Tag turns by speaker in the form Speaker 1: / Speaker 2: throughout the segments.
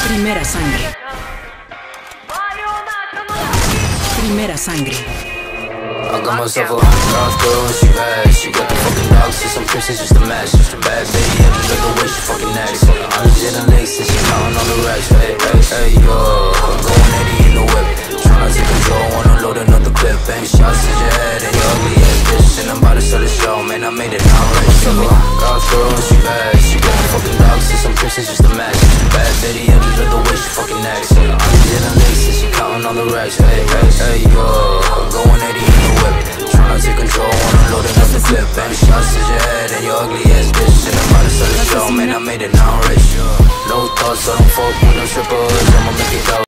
Speaker 1: Primera sangre. Primera sangre.
Speaker 2: I got myself a $100 girl and she bad. She got the fucking dogs, see some princess just a match. Just a bad baby, I just like the way she fucking acts. I'm just in the lakes and she counting on the racks. Hey, hey, hey, yo, I'm going 80 in the whip. Tryna take control, wanna load another clip. Bang shots to your head and your ugly ass bitch. And I'm about to sell the show, man, I made it now, right? So $100 girl and she bad. She got the fucking dogs, see some princess just a match. Just a bad baby, I just like the way she fucking acts. I'm just in the lakes and she counting on the racks. Hey, hey, hey, yo, I'm going 80 in the whip. Tryna take control, wanna load another clip. Bang shots to your head and your ugly ass bitch. And I'm about to sell the show, man, I made it now, rich. No thoughts, I don't fuck with them strippers. I'ma make it out.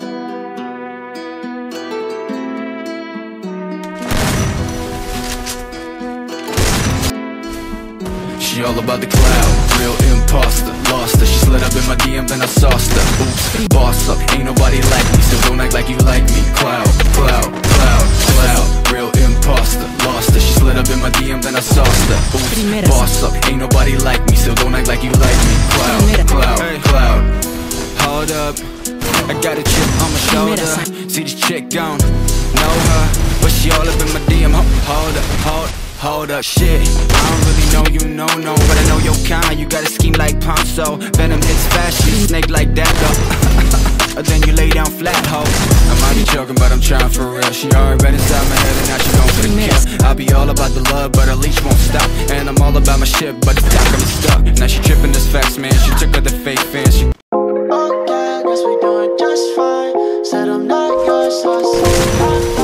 Speaker 3: She all about the cloud, real imposter. Lost her, she slid up in my DM, then I sauced her. Oops, boss up, ain't nobody like me, so don't act like you like me. Cloud, cloud, cloud, cloud, real imposter. Lost her, she slid up in my DM, then I sauced her. Oops, boss up, ain't nobody like me, so don't act like you like me. Cloud, cloud, cloud. Hold up, I got a chip on my shoulder. See this chick gone, know her, but she all up in my DM. Hold up, hold up, shit, I don't really know you, no, but I know your kind, you got a scheme like Ponzo. Venom hits fast, you snake like that, though. Then you lay down flat, ho. I might be joking, but I'm trying for real. She already right inside my head and now she gon' for the kill. I'll be all about the love, but her leash won't stop. And I'm all about my shit, but the dock got me stuck. Now she tripping this facts, man, she took her the fake fans. She
Speaker 4: okay, guess we doing just fine. Said I'm not yours, so I said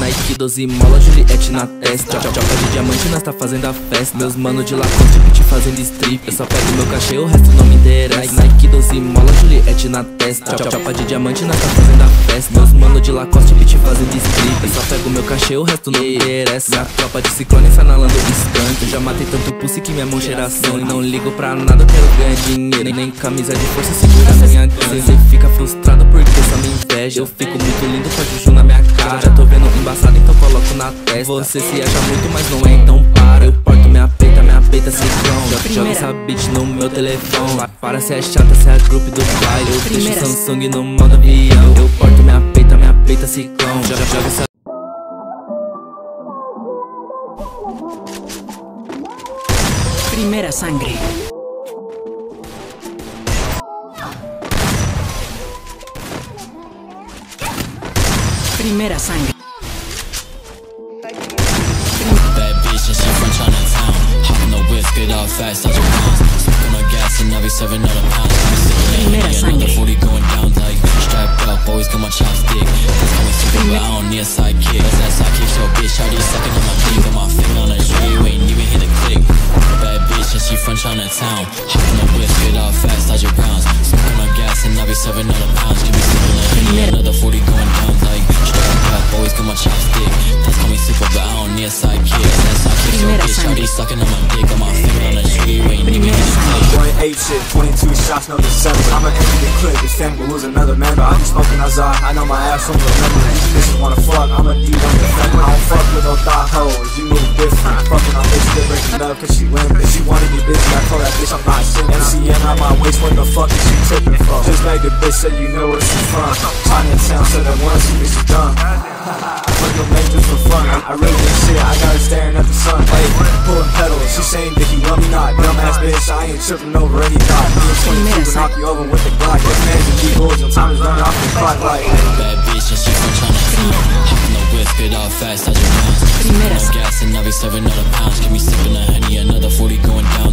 Speaker 5: Nike 12 mola, Juliette na testa. Chopa de diamante, nós tá fazendo a festa. Meus mano de Lacoste, te fazendo strip. Eu só pego meu cachê, o resto não me interessa. Nike 12 mola, Juliette na testa. Chopa de diamante, nós tá fazendo a festa. Meus mano de Lacoste, te fazendo strip. Eu só pego meu cachê, o resto não me interessa. Minha tropa de ciclone sanalando skunk. Eu já matei tanto pussy que minha mão cheira sangue. Não ligo pra nada, eu quero ganhar dinheiro. Nem camisa de força segura minha grana. Você fica frustrado porque só me inveja. Eu fico muito lindo com a juju na minha cara. Já tô vendo embaçado, então coloco na testa. Você se acha muito, mas não é, então para. Eu porto minha peita ciclão. Joga essa bitch no meu telefone. Para se é chata, se é grupo do baile. Eu deixo Samsung no modo avião. Eu porto minha peita ciclão. Joga essa.
Speaker 1: Primera sangre. Primera sangre.
Speaker 6: Bad bitch and she from Chinatown. Hop on the whip, get out fast, out your pounds. Smoking on gas and I be serving all the pounds.
Speaker 1: Primera sangre.
Speaker 6: Another 40 going down like strapped up, always got my chopstick. That's how we super, but I don't need a sidekick. That's that sidekick, so bitch, I just sucking on my dick. Got my finger on the tree, you ain't even hit a click. Bad bitch and she from Chinatown. Hop on the whip, get out fast, out your pounds. Smoking on gas and I be serving all the pounds. Give me sipping like another 40 going down like strapped up, always got my chopstick. That's how we super, but I don't need a sidekick. That's that sidekick, so bitch, I just sucking on my dick. Got my finger on the tree, you ain't even hit a click.
Speaker 7: Going 8 shit, 22 shots, no December. I'm an empty clip, this thing will lose another member. I be smoking Azar, I know my ass won't remember. These bitches wanna fuck, I'm a D1 defender. I don't fuck with no thought hoes, you move different. Fucking on bitch, they breaking up cause she limp. If she wanted me busy, I told that bitch I'm not singing. MCM out my waist, what the fuck is she tripping for? Just make the bitch say you know where she from. Chinatown, said that once, she bitch is dumb. Fuck your make this for front. I really didn't see it, I got her staring at the sun. Hey, pulling pedals, she saying that he love me not. Dumbass bitch, I ain't tripping over any thought. Me and 22 can knock you over with the Glock. Your fans and G-boys, your time is running off the clock like.
Speaker 6: Bad bitch and she from Chinatown. Hopping the whip, get all fast, dodging rounds. No gas and I be serving all the pounds. Give me sipping a Henny, another 40 going down.